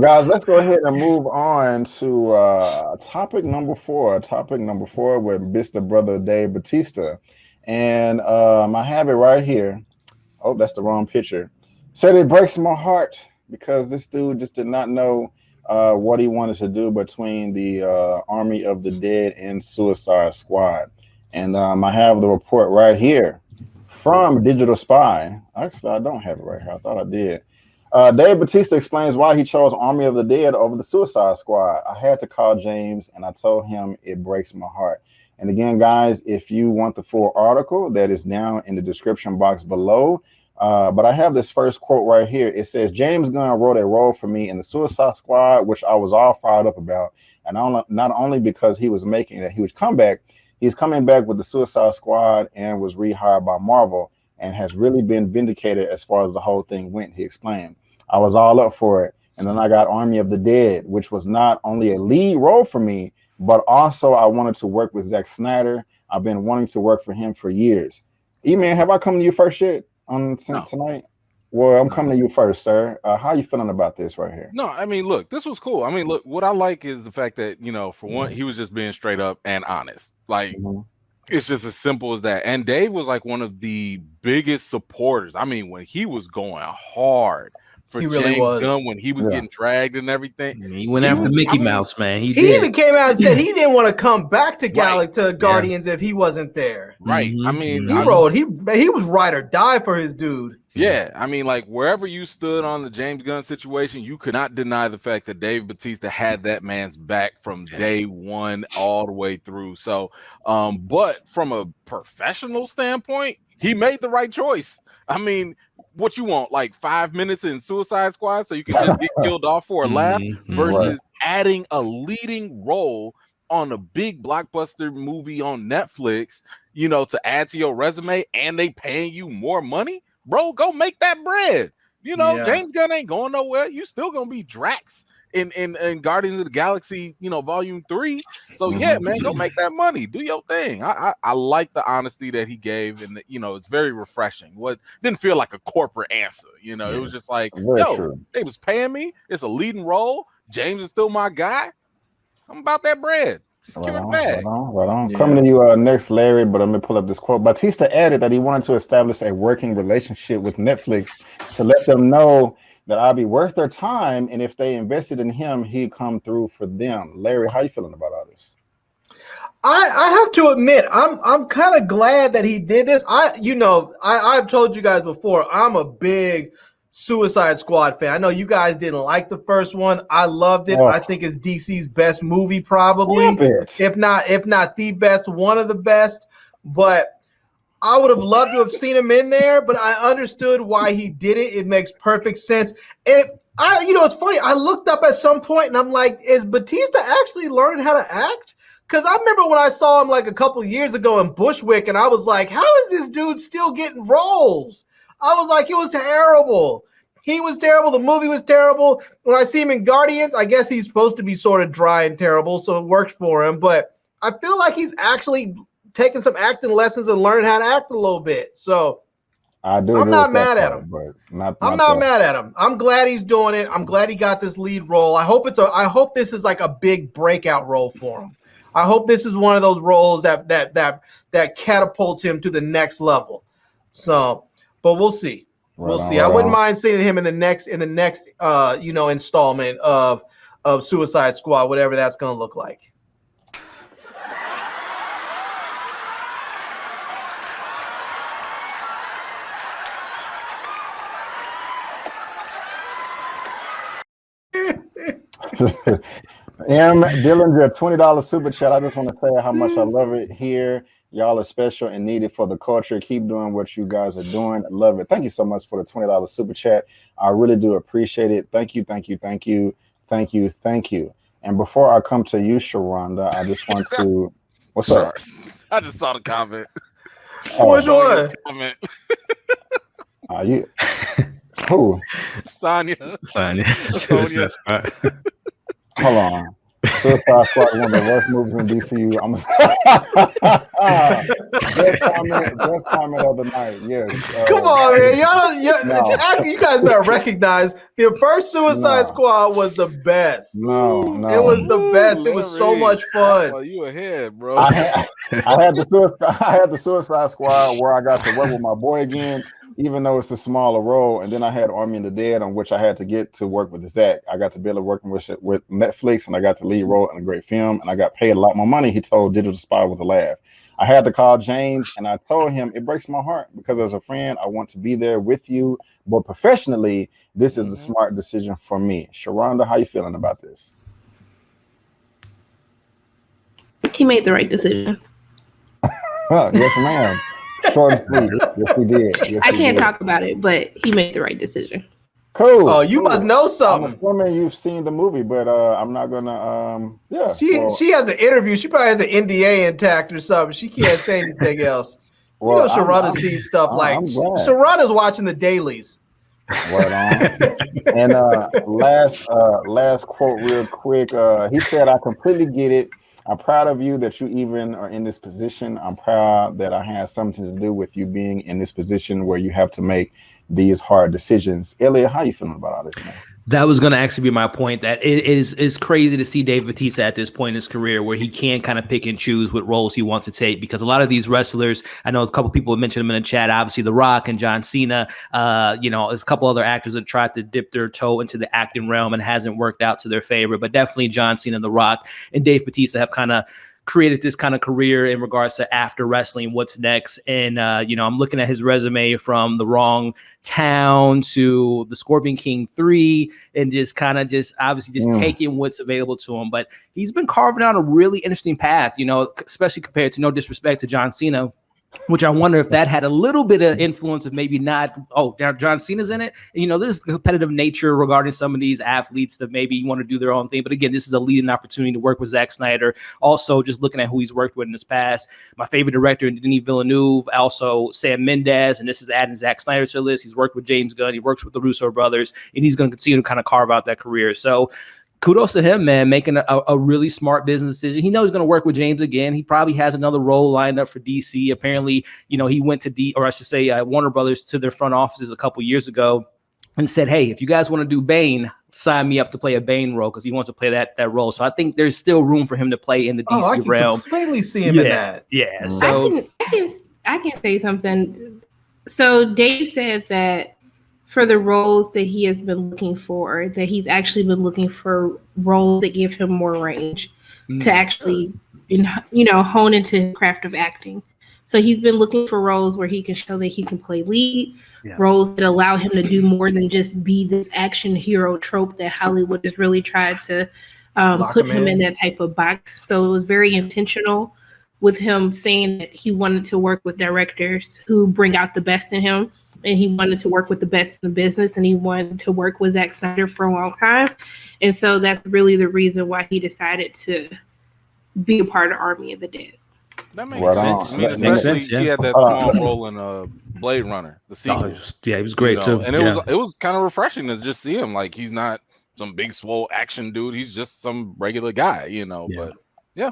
Guys, let's go ahead and move on to topic number four. Topic number four with Mr. Brother Dave Bautista. And I have it right here. Oh, that's the wrong picture. Said it breaks my heart because this dude just did not know what he wanted to do between the Army of the Dead and Suicide Squad. And I have the report right here from Digital Spy. Actually, I don't have it right here. I thought I did. Dave Bautista explains why he chose Army of the Dead over the Suicide Squad. I had to call James and I told him it breaks my heart. And again, guys, if you want the full article, that is down in the description box below. But I have this first quote right here. It says, James Gunn wrote a role for me in the Suicide Squad, which I was all fired up about. And not only because he was making a huge comeback, he's coming back with the Suicide Squad and was rehired by Marvel and has really been vindicated as far as the whole thing went, he explained. I was all up for it. And then I got Army of the Dead, which was not only a lead role for me, but also I wanted to work with Zack Snyder. I've been wanting to work for him for years. Eman, have I come to you first yet tonight? Well, I'm coming to you first, sir. How you feeling about this right here? No, I mean, look, this was cool. I mean, look, what I like is the fact that, you know, for one, he was just being straight up and honest. Like, it's just as simple as that. And Dave was like one of the biggest supporters. I mean, when he was going hard for James Gunn, when he was getting dragged and everything. He went after Mickey Mouse, man. He even came out and said he didn't want to come back to Guardians if he wasn't there. Right. I mean, he was ride or die for his dude. Yeah, I mean, like wherever you stood on the James Gunn situation, you could not deny the fact that Dave Bautista had that man's back from day one all the way through. So, but from a professional standpoint, he made the right choice. I mean, what you want, like 5 minutes in Suicide Squad so you can just get killed off for a laugh versus adding a leading role on a big blockbuster movie on Netflix, you know, to add to your resume and they paying you more money? Bro, go make that bread. You know, James Gunn ain't going nowhere. You still gonna be Drax in Guardians of the Galaxy, you know, Volume 3. So yeah, man, go make that money. Do your thing. I like the honesty that he gave, and you know, it's very refreshing. What didn't feel like a corporate answer, you know, it was just like, they was paying me. It's a leading role. James is still my guy. I'm about that bread. Secure the bag. Right on. Coming to you next, Larry, but I'm going to pull up this quote. Bautista added that he wanted to establish a working relationship with Netflix to let them know that I'll be worth their time, and if they invested in him, he'd come through for them. Larry, how you feeling about all this? I have to admit, I'm kind of glad that he did this. I've told you guys before, I'm a big Suicide Squad fan. I know you guys didn't like the first one. I loved it. I think it's DC's best movie, probably, if not the best, one of the best. But I would have loved to have seen him in there. But I understood why he did it. It makes perfect sense. And it's funny. I looked up at some point and I'm like, is Bautista actually learning how to act? Because I remember when I saw him like a couple years ago in Bushwick, and I was like, how is this dude still getting roles? I was like, it was terrible. He was terrible. The movie was terrible. When I see him in Guardians, I guess he's supposed to be sort of dry and terrible, so it worked for him. But I feel like he's actually taking some acting lessons and learning how to act a little bit. So I'm not mad at him. I'm not mad at him. I'm glad he's doing it. I'm glad he got this lead role. I hope this is like a big breakout role for him. I hope this is one of those roles that catapults him to the next level. So. But we'll see. We'll see. I wouldn't mind seeing him in the next installment of Suicide Squad, whatever that's going to look like. Dillinger, $20 super chat. I just want to say how much I love it here. Y'all are special and needed for the culture. Keep doing what you guys are doing. I love it. Thank you so much for the $20 super chat. I really do appreciate it. Thank you. And before I come to you, Sharronda, I just want to. What's up? I just saw the comment. Which one? You who? Sonya. Hold on. Suicide Squad, one of the worst movies in DCU. Best comment of the night. Yes. Come on, man. No. You guys better recognize the first Suicide Squad was the best. No. It was the best. It was so much fun. Well, you ahead, bro. I had the Suicide Squad where I got to work with my boy again, even though it's a smaller role. And then I had Army of the Dead, on which I had to get to work with Zach. I got to be able to work with Netflix, and I got to lead role in a great film, and I got paid a lot more money. He told Digital Spy with a laugh. I had to call James, and I told him it breaks my heart because as a friend, I want to be there with you, but professionally, this is the smart decision for me. Sharronda, how you feeling about this? He made the right decision. Yes, ma'am. Short and sweet. Yes, he did. Yes, I can't talk about it, but he made the right decision. Cool. Oh, you must know something. I'm assuming you've seen the movie, but I'm not gonna. Yeah. She has an interview. She probably has an NDA intact or something. She can't say anything else. Well, Sharronda sees stuff like Sharronda's watching the dailies. Right on. And last quote, real quick. He said, "I completely get it. I'm proud of you that you even are in this position. I'm proud that I had something to do with you being in this position where you have to make these hard decisions." Elliot, how you feeling about all this, man? That was going to actually be my point, that it's crazy to see Dave Bautista at this point in his career where he can kind of pick and choose what roles he wants to take, because a lot of these wrestlers, I know a couple people have mentioned them in the chat, obviously The Rock and John Cena, there's a couple other actors that tried to dip their toe into the acting realm and hasn't worked out to their favor, but definitely John Cena, The Rock, and Dave Bautista have kind of created this kind of career in regards to after wrestling, what's next. And, I'm looking at his resume from The Wrong Town to The Scorpion King 3 and just taking what's available to him. But he's been carving out a really interesting path, especially compared to, no disrespect to John Cena, which I wonder if that had a little bit of influence of maybe not, John Cena's in it. And, this competitive nature regarding some of these athletes that maybe want to do their own thing. But again, this is a leading opportunity to work with Zack Snyder. Also, just looking at who he's worked with in his past. My favorite director, Denis Villeneuve, also Sam Mendes, and this is adding Zack Snyder to the list. He's worked with James Gunn. He works with the Russo brothers, and he's going to continue to kind of carve out that career. So kudos to him, man, making a really smart business decision. He knows he's going to work with James again. He probably has another role lined up for DC. Apparently, he went to Warner Brothers, to their front offices a couple years ago and said, hey, if you guys want to do Bane, sign me up to play a Bane role, because he wants to play that role. So I think there's still room for him to play in the DC realm. I completely see him in that. Yeah. So I can say something. So Dave said that for the roles that he has been looking for, that he's actually been looking for roles that give him more range to actually, hone into his craft of acting. So he's been looking for roles where he can show that he can play lead, roles that allow him to do more than just be this action hero trope that Hollywood has really tried to put him in that type of box. So it was very intentional with him saying that he wanted to work with directors who bring out the best in him. And he wanted to work with the best in the business, and he wanted to work with Zack Snyder for a long time. And so that's really the reason why he decided to be a part of Army of the Dead. That makes sense. I mean, especially he had that small role in Blade Runner, the sequel. He was great too. And it was kind of refreshing to just see him. Like, he's not some big swole action dude. He's just some regular guy, But yeah,